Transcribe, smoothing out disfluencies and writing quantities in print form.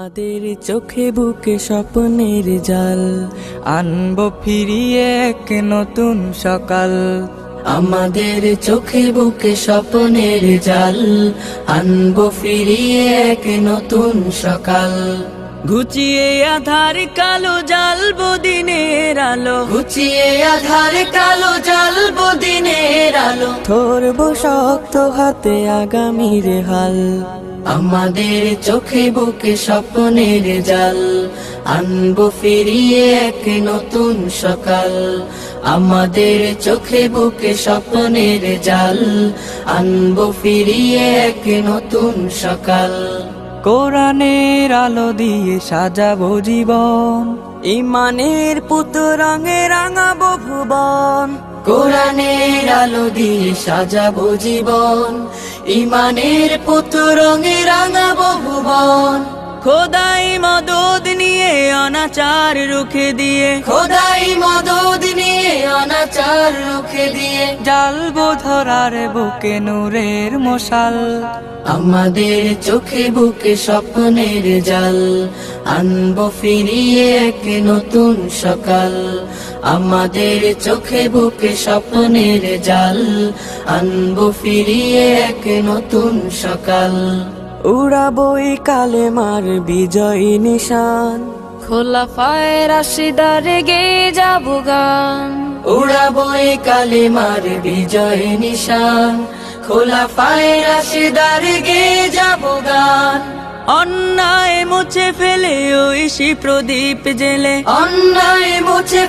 আমাদের চোখে বুকে স্বপ্নের জাল, আনবো ফিরিয়ে এক নতুন সকাল। আমাদের চোখে বুকে স্বপ্নের জাল, আনবো ফিরিয়ে এক নতুন সকাল। ঘুচিয়ে আধার কালো জ্বালবো দিনের আলো, ঘুচিয়ে আধার কালো জ্বালবো দিনের আলো। ধরবো শক্ত হাতে আগামীর হাল। আমাদের চোখে বুকে স্বপ্নের জাল, আনবো ফিরিয়ে এক নতুন সকাল। আমাদের চোখে বুকে স্বপ্নের জাল, আনবো ফিরিয়ে এক নতুন সকাল। কোরআনের আলো দিয়ে সাজাবো জীবন, ইমানের পুত রঙে রাঙাবো ভুবন। কোরআনের আলো দিয়ে সাজাবো জীবন, ইমানের পুত রঙে রাঙাবো ভুবন। খোদাই মদদ নিয়ে অনাচার রুখে দিয়ে, খোদাই মদদ নিয়ে অনাচার রুখে দিয়ে। জ্বালবো ধরার বুকে নূরের মশাল। আমাদের চোখে বুকে স্বপ্নের জাল, আনবো ফিরিয়ে এক নতুন সকাল। আমাদের চোখে বুকে স্বপ্নের জাল, আনবো ফিরিয়ে এক নতুন সকাল। উড়াবই কালেমার বিজয় নিশান, খোলাফায়ে রাশিদার গে যাবো গান। উড়াবই কালেমার বিজয় নিশান, খোলাফায়ে রাশিদার গে যাবো গান। অন্যায় মুছে ফেলে ঐশী প্রদীপ জেলে, অন্যায় মুছে